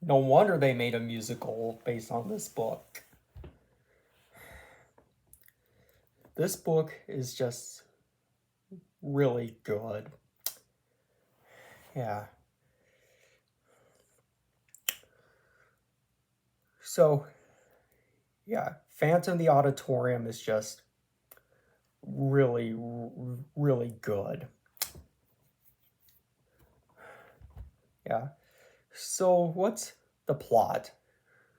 No wonder they made a musical based on this book. This book is just really good. Yeah. So, yeah, Phantom of the Auditorium is just really, really good. Yeah. So, what's the plot?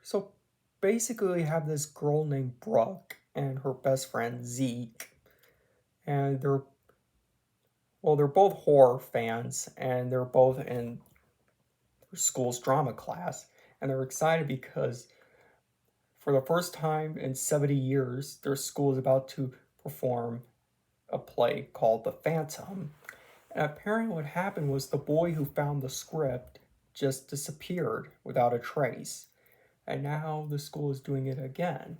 So, basically, you have this girl named Brooke and her best friend Zeke, and they're both horror fans, and they're both in school's drama class, and they're excited because for the first time in 70 years, their school is about to perform a play called The Phantom. And apparently, what happened was the boy who found the script just disappeared without a trace. And now the school is doing it again.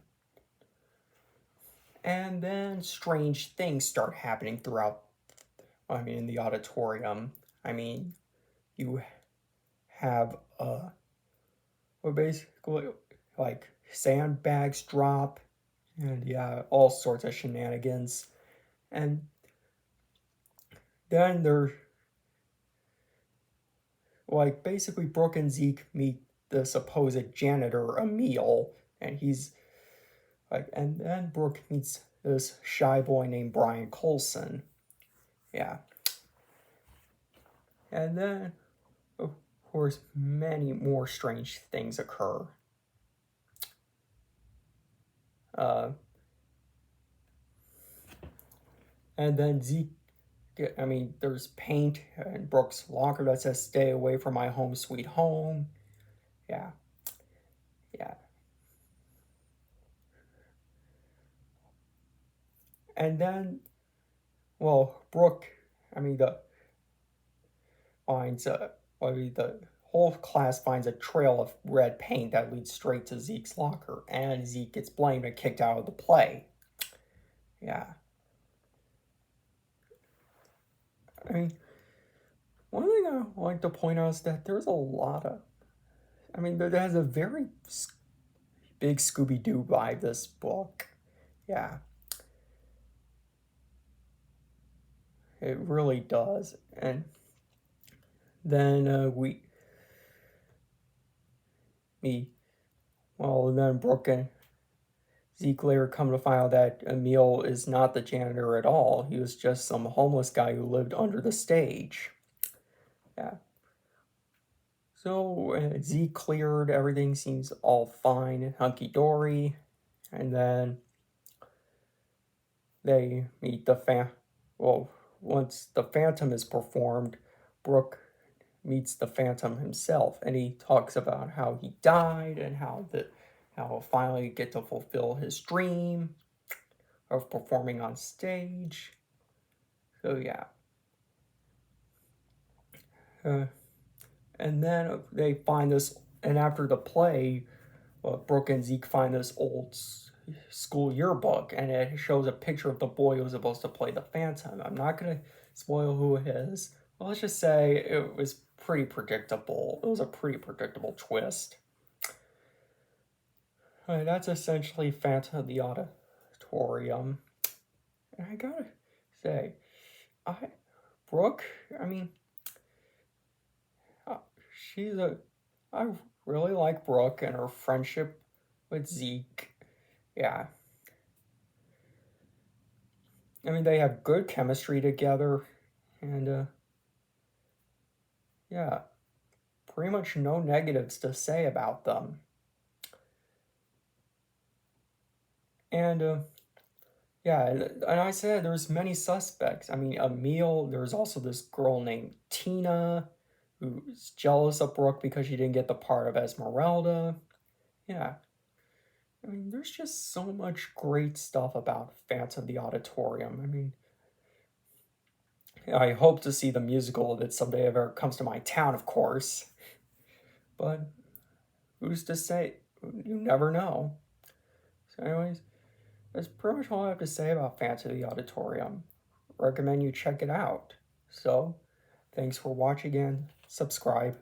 And then strange things start happening throughout, in the auditorium. You have, well, basically, like, sandbags drop, and yeah, all sorts of shenanigans. And then they're like basically Brooke and Zeke meet the supposed janitor Emil, and he's like, and then Brooke meets this shy boy named Brian Colson. Yeah. And then, of course, many more strange things occur. Uh, and then Zeke, there's paint in Brooke's locker that says, "Stay away from my home, sweet home." Yeah. Yeah. And then, well, Brooke, the finds the whole class finds a trail of red paint that leads straight to Zeke's locker, and Zeke gets blamed and kicked out of the play. Yeah. I mean, one thing I like to point out is that there's a lot of, there has a very big Scooby Doo vibe, this book. Yeah. It really does. And then then Brooke and Zeke later come to find out that Emil is not the janitor at all. He was just some homeless guy who lived under the stage. Yeah. So Zeke cleared, everything seems all fine, hunky-dory. And then they meet once the Phantom is performed, Brooke meets the Phantom himself, and he talks about how he died and how he'll finally get to fulfill his dream of performing on stage. So yeah. And then they find this, and after the play, Brooke and Zeke find this old school yearbook, and it shows a picture of the boy who was supposed to play the Phantom. I'm not going to spoil who it is. Well, let's just say it was pretty predictable. It was a pretty predictable twist. That's essentially Phantom of the Auditorium. And I gotta say, Brooke, she's I really like Brooke and her friendship with Zeke. Yeah. They have good chemistry together, and yeah, pretty much no negatives to say about them. And yeah, and I said there's many suspects. Emil, there's also this girl named Tina who's jealous of Brooke because she didn't get the part of Esmeralda. Yeah. There's just so much great stuff about Phantom of the Auditorium. I hope to see the musical of it someday if it comes to my town, of course. But who's to say? You never know. So, anyways, that's pretty much all I have to say about Phantom of the Auditorium. Recommend you check it out. So, thanks for watching and subscribe.